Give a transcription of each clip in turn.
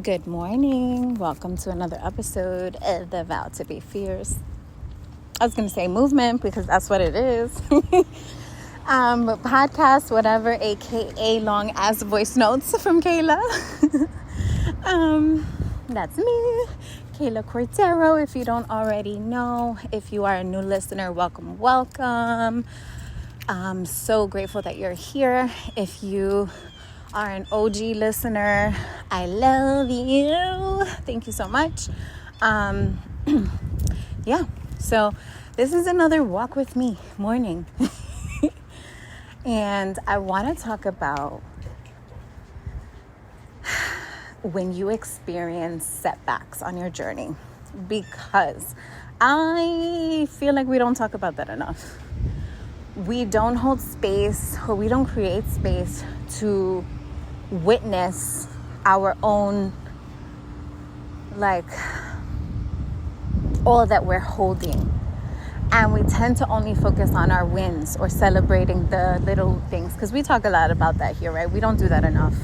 Good morning. Welcome to another episode of the Vow to Be Fierce. I was going to say movement because that's what it is. Podcast, whatever, aka long ass voice notes from Kayla. That's me, Kayla Cordero. If you don't already know, if you are a new listener, welcome. I'm so grateful that you're here. If you are an OG listener, I love you. Thank you so much. So this is another walk with me morning. And I want to talk about when you experience setbacks on your journey, because I feel like we don't talk about that enough. We don't hold space, or we don't create space to witness our own, all that we're holding. And we tend to only focus on our wins or celebrating the little things, because we talk a lot about that here, right? We don't do that enough,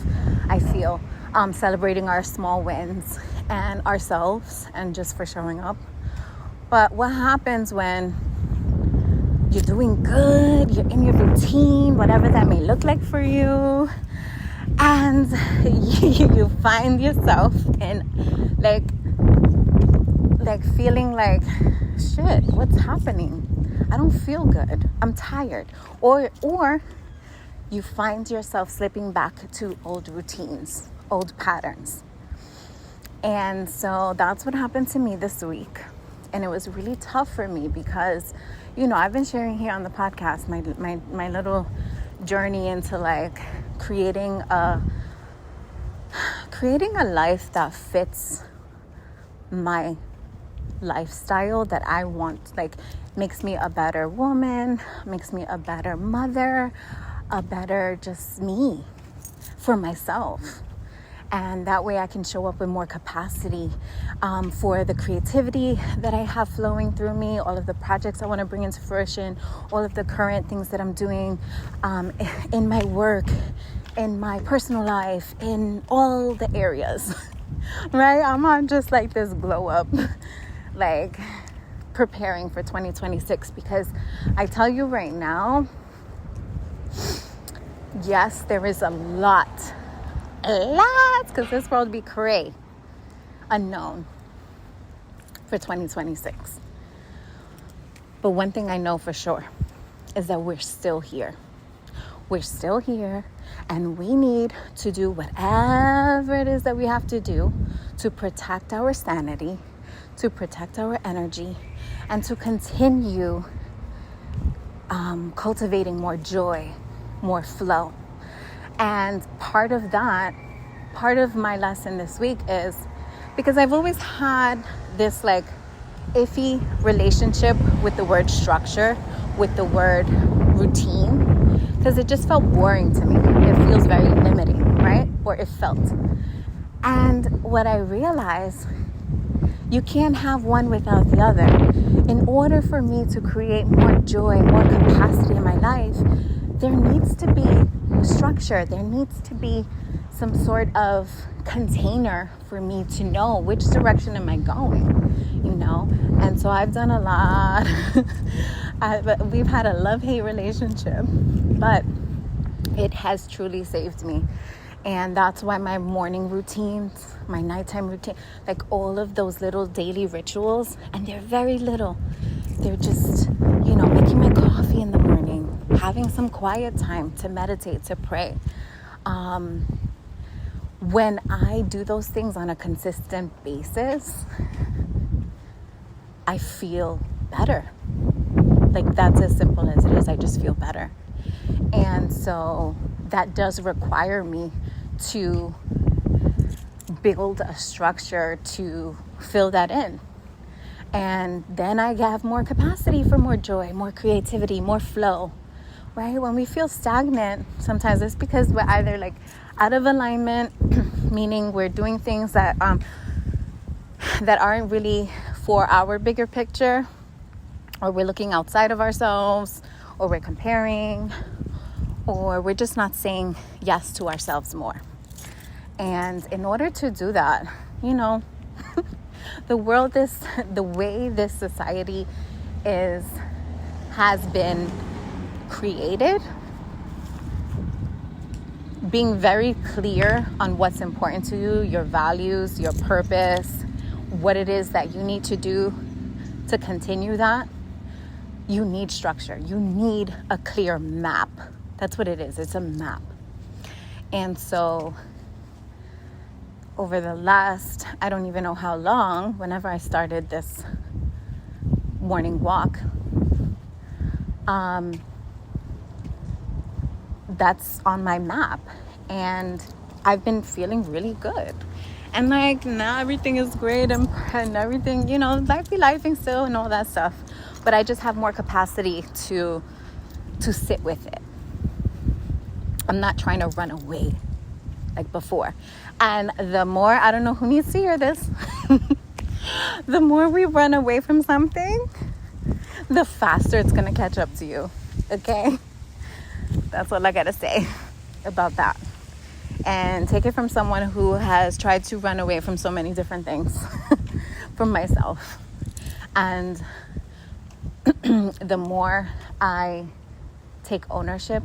I feel. Celebrating our small wins and ourselves and just for showing up. But what happens when you're doing good, you're in your routine, whatever that may look like for you, and you find yourself in like feeling like, shit, what's happening? I don't feel good. I'm tired. Or you find yourself slipping back to old routines, old patterns. And so that's what happened to me this week. And it was really tough for me because, I've been sharing here on the podcast my little journey into creating a life that fits my lifestyle that I want, makes me a better woman, makes me a better mother, a better just me for myself. And that way I can show up with more capacity for the creativity that I have flowing through me, all of the projects I want to bring into fruition, all of the current things that I'm doing in my work, in my personal life, in all the areas, right? I'm on just this glow up, preparing for 2026, because I tell you right now, yes, there is a lot, because this world be cray, unknown for 2026. But one thing I know for sure is that we're still here. We're still here, and we need to do whatever it is that we have to do to protect our sanity, to protect our energy, and to continue cultivating more joy, more flow. And part of my lesson this week is because I've always had this iffy relationship with the word structure, with the word routine, because it just felt boring to me. It feels very limiting, right? Or it felt. And what I realized, you can't have one without the other. In order for me to create more joy, more capacity in my life, there needs to be structure. There needs to be some sort of container for me to know which direction am I going, And so I've done a lot. We've had a love-hate relationship, but it has truly saved me. And that's why my morning routines, my nighttime routine, all of those little daily rituals, and they're very little. They're just, making my coffee in the morning, having some quiet time to meditate, to pray. When I do those things on a consistent basis, I feel better. That's as simple as it is. I just feel better. And so that does require me to build a structure to fill that in. And then I have more capacity for more joy, more creativity, more flow, right? When we feel stagnant, sometimes it's because we're either out of alignment, meaning we're doing things that aren't really for our bigger picture, or we're looking outside of ourselves, or we're comparing, or we're just not saying yes to ourselves more. And in order to do that, the way this society has been created, being very clear on what's important to you, your values, your purpose, what it is that you need to do to continue that, you need structure. You need a clear map. That's what it is. It's a map. And so over the last, I don't even know how long, whenever I started this morning walk, that's on my map. And I've been feeling really good. And now everything is great and everything, life be lifing still and all that stuff. But I just have more capacity to sit with it. I'm not trying to run away like before. And the more, I don't know who needs to hear this, the more we run away from something, the faster it's going to catch up to you. Okay? That's what I got to say about that. And take it from someone who has tried to run away from so many different things from myself. And the more I take ownership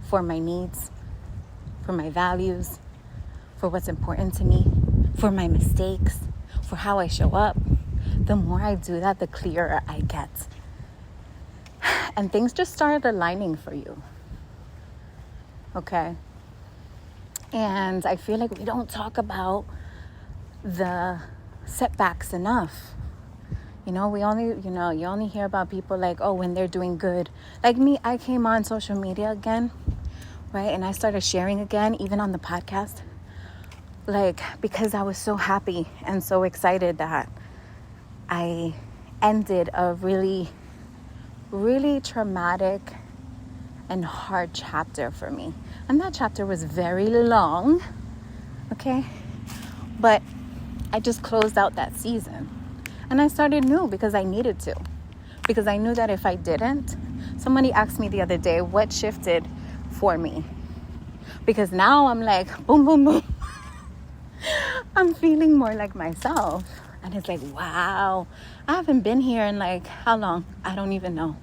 for my needs, for my values, for what's important to me, for my mistakes, for how I show up, the more I do that, the clearer I get. And things just start aligning for you. Okay? And I feel like we don't talk about the setbacks enough. We only, you only hear about people like, oh, when they're doing good. Like me, I came on social media again, right? And I started sharing again, even on the podcast. Like, because I was so happy and so excited that I ended a really, really traumatic and hard chapter for me. And that chapter was very long, okay? But I just closed out that season. And I started new because I needed to. Because I knew that if I didn't, somebody asked me the other day, what shifted for me? Because now I'm like, boom, boom, boom. I'm feeling more like myself. And it's like, wow, I haven't been here in like, how long? I don't even know.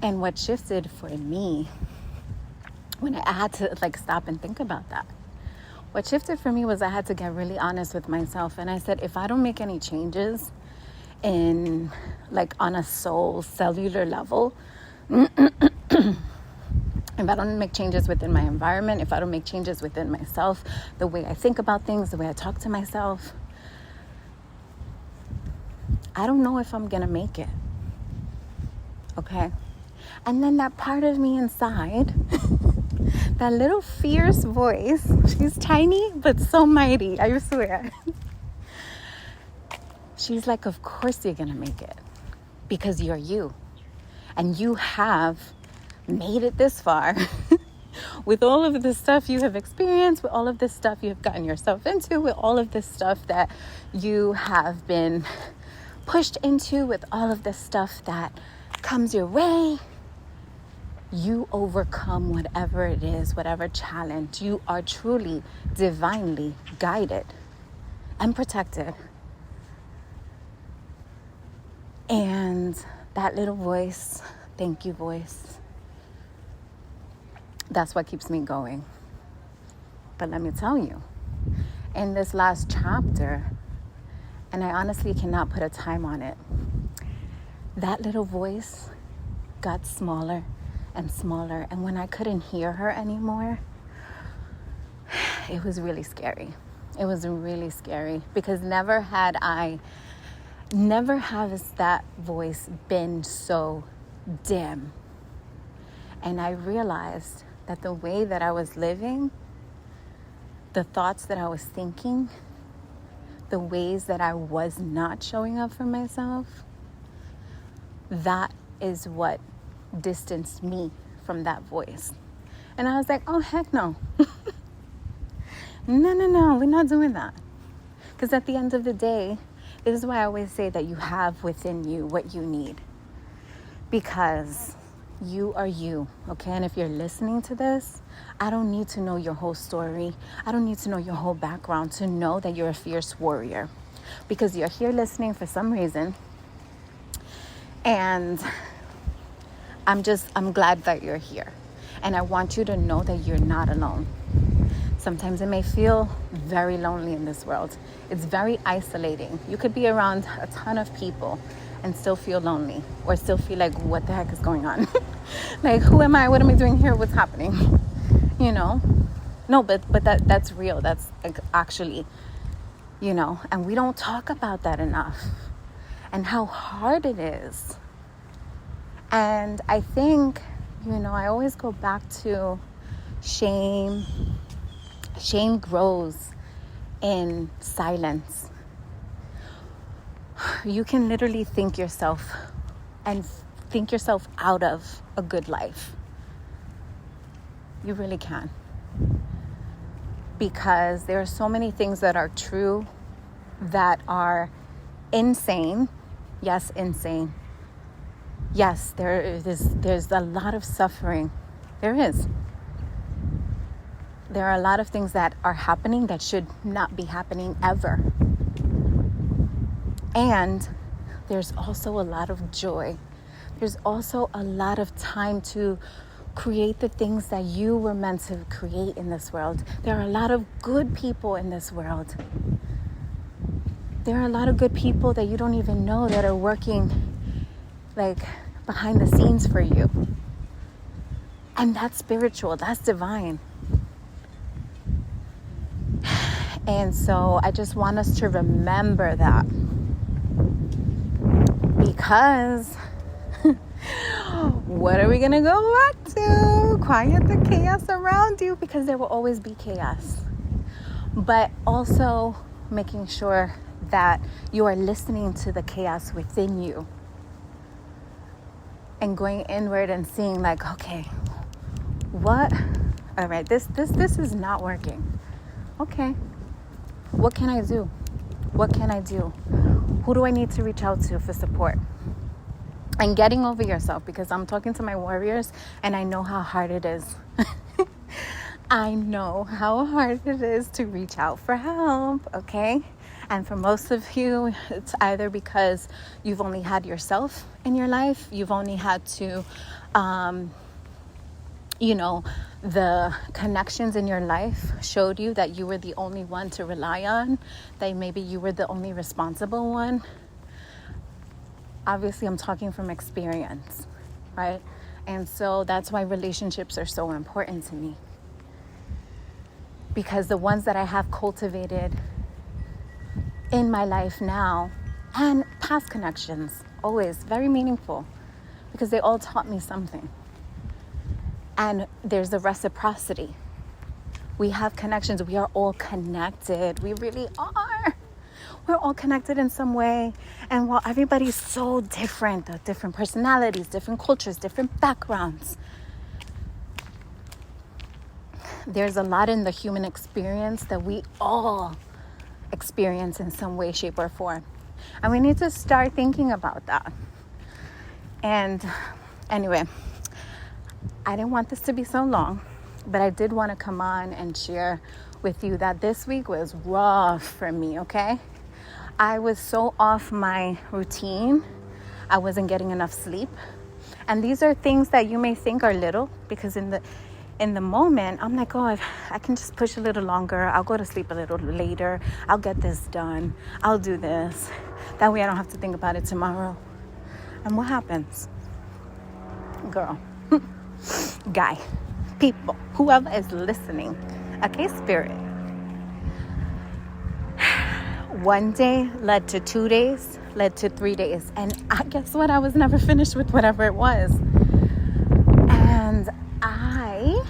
And what shifted for me, when I had to like stop and think about that, what shifted for me was I had to get really honest with myself. And I said, if I don't make any changes in like on a soul cellular level, if I don't make changes within my environment, if I don't make changes within myself, the way I think about things, the way I talk to myself, I don't know if I'm going to make it. Okay? And then that part of me inside, that little fierce voice, she's tiny but so mighty, I swear. She's like, of course you're going to make it because you're you. And you have made it this far with all of the stuff you have experienced, with all of this stuff you have gotten yourself into, with all of this stuff that you have been pushed into, with all of this stuff that comes your way. You overcome whatever it is, whatever challenge. You are truly divinely guided and protected. And that little voice, thank you voice, that's what keeps me going. But let me tell you, in this last chapter, and I honestly cannot put a time on it, that little voice got smaller and smaller. And when I couldn't hear her anymore, it was really scary. It was really scary because never has that voice been so dim. And I realized that the way that I was living, the thoughts that I was thinking, the ways that I was not showing up for myself, that is what distanced me from that voice. And I was like, oh, heck no. No, we're not doing that. Because at the end of the day, this is why I always say that you have within you what you need. Because You are you, okay? And if you're listening to this, I don't need to know your whole story. I don't need to know your whole background to know that you're a fierce warrior, because you're here listening for some reason. And I'm glad that you're here. And I want you to know that you're not alone. Sometimes it may feel very lonely in this world. It's very isolating. You could be around a ton of people and still feel lonely, or still feel like, what the heck is going on? Like, who am I? What am I doing here? What's happening? You know? No, but that's real. That's actually, and we don't talk about that enough, and how hard it is. And I think, I always go back to shame. Shame grows in silence. You can literally think yourself out of a good life. You really can. Because there are so many things that are true that are insane. Yes, insane. Yes, there's a lot of suffering. There is. There are a lot of things that are happening that should not be happening ever. And there's also a lot of joy. There's also a lot of time to create the things that you were meant to create in this world. There are a lot of good people in this world. There are a lot of good people that you don't even know that are working like behind the scenes for you. And that's spiritual, that's divine. And so I just want us to remember that. Because what are we going to go back to? Quiet the chaos around you, because there will always be chaos. But also making sure that you are listening to the chaos within you. And going inward and seeing like, okay, what? All right, this is not working. Okay. What can I do? What can I do? Who do I need to reach out to for support? And getting over yourself, because I'm talking to my warriors and I know how hard it is. I know how hard it is to reach out for help, okay? And for most of you, it's either because you've only had yourself in your life, you've only had to, the connections in your life showed you that you were the only one to rely on, that maybe you were the only responsible one. Obviously, I'm talking from experience, right? And so that's why relationships are so important to me. Because the ones that I have cultivated in my life now, and past connections, always very meaningful, because they all taught me something. And there's the reciprocity. We have connections. We are all connected. We really are. We're all connected in some way. And while everybody's so different, different personalities, different cultures, different backgrounds, there's a lot in the human experience that we all experience in some way, shape, or form. And we need to start thinking about that. And anyway, I didn't want this to be so long, but I did want to come on and share with you that this week was rough for me, okay? I was so off my routine. I wasn't getting enough sleep. And these are things that you may think are little, because in the moment, I'm like, oh, I can just push a little longer. I'll go to sleep a little later. I'll get this done. I'll do this. That way I don't have to think about it tomorrow. And what happens? Girl. Guy, people, whoever is listening, okay, spirit. One day led to 2 days, led to 3 days. And I guess what? I was never finished with whatever it was. And I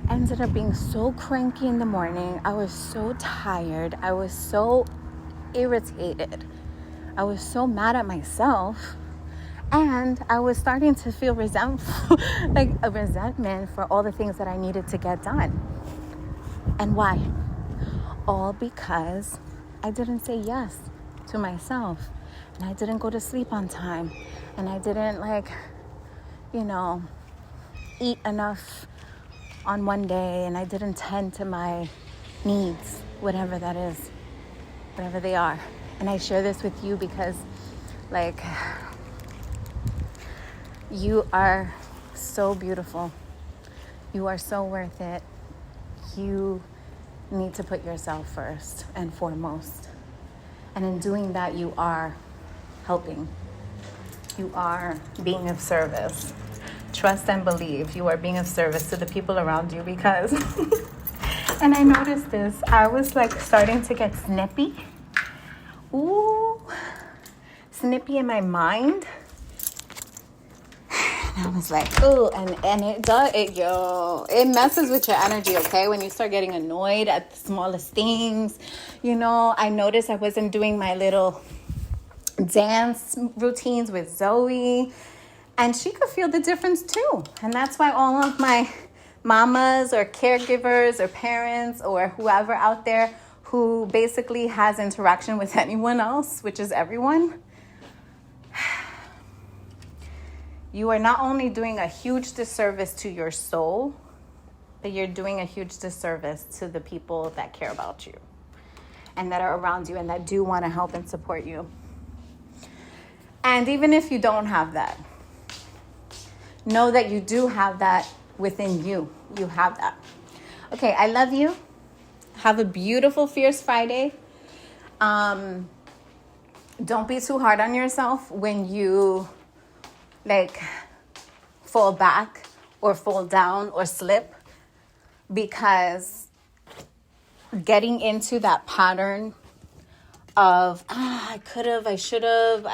ended up being so cranky in the morning. I was so tired. I was so irritated. I was so mad at myself. And I was starting to feel resentful, like a resentment for all the things that I needed to get done. And why? All because I didn't say yes to myself. And I didn't go to sleep on time. And I didn't eat enough on one day and I didn't tend to my needs, whatever that is, whatever they are. And I share this with you because, like, you are so beautiful. You are so worth it. You need to put yourself first and foremost. And in doing that, you are helping. You are being of service. Trust and believe you are being of service to the people around you because, and I noticed this, I was like starting to get snippy. Ooh, snippy in my mind. And I was like, ooh, and it does, it messes with your energy, okay? When you start getting annoyed at the smallest things, I noticed I wasn't doing my little dance routines with Zoe, and she could feel the difference too. And that's why all of my mamas or caregivers or parents or whoever out there who basically has interaction with anyone else, which is everyone, you are not only doing a huge disservice to your soul, but you're doing a huge disservice to the people that care about you and that are around you and that do want to help and support you. And even if you don't have that, know that you do have that within you. You have that. Okay, I love you. Have a beautiful, fierce Friday. Don't be too hard on yourself when you fall back or fall down or slip, because getting into that pattern of I could have, I should have,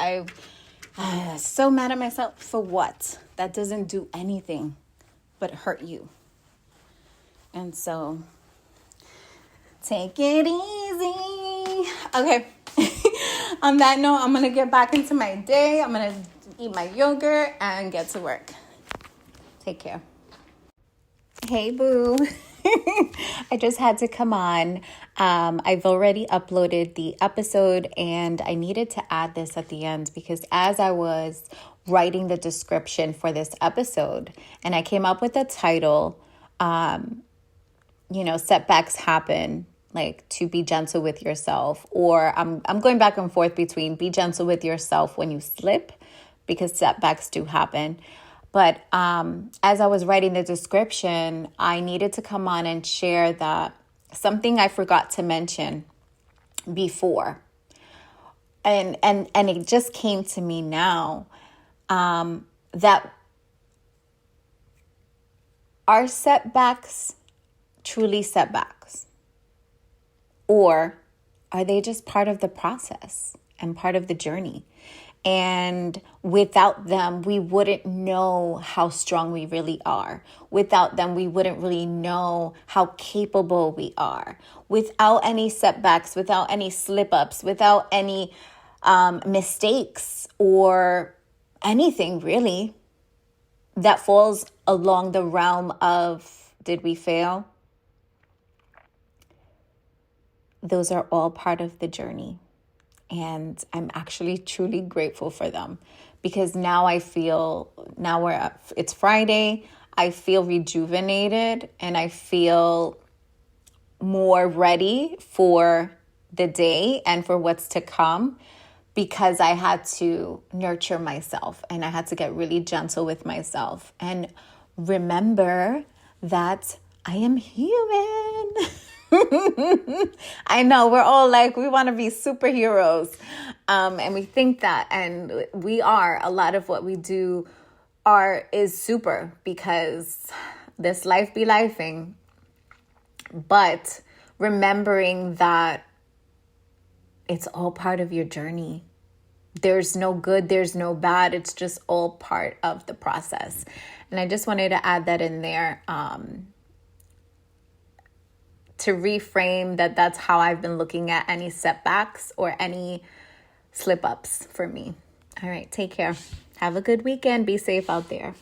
I'm so mad at myself for what? That doesn't do anything but hurt you. And so take it easy. Okay. On that note, I'm going to get back into my day. I'm going to eat my yogurt and get to work. Take care. Hey, boo. I just had to come on. I've already uploaded the episode and I needed to add this at the end because as I was writing the description for this episode and I came up with a title, setbacks happen, like to be gentle with yourself, or I'm going back and forth between be gentle with yourself when you slip, because setbacks do happen. But as I was writing the description, I needed to come on and share that something I forgot to mention before. And it just came to me now, that are setbacks truly setbacks? Or are they just part of the process and part of the journey? And without them, we wouldn't know how strong we really are. Without them, we wouldn't really know how capable we are. Without any setbacks, without any slip-ups, without any mistakes or anything really that falls along the realm of did we fail? Those are all part of the journey. And I'm actually truly grateful for them because now I feel, it's Friday, I feel rejuvenated and I feel more ready for the day and for what's to come because I had to nurture myself and I had to get really gentle with myself and remember that I am human. I know we're all like, we want to be superheroes. And we think that, and we are. A lot of what we do is super because this life be lifing. But remembering that it's all part of your journey. There's no good, there's no bad. It's just all part of the process. And I just wanted to add that in there. To reframe that's how I've been looking at any setbacks or any slip-ups for me. All right, take care. Have a good weekend. Be safe out there.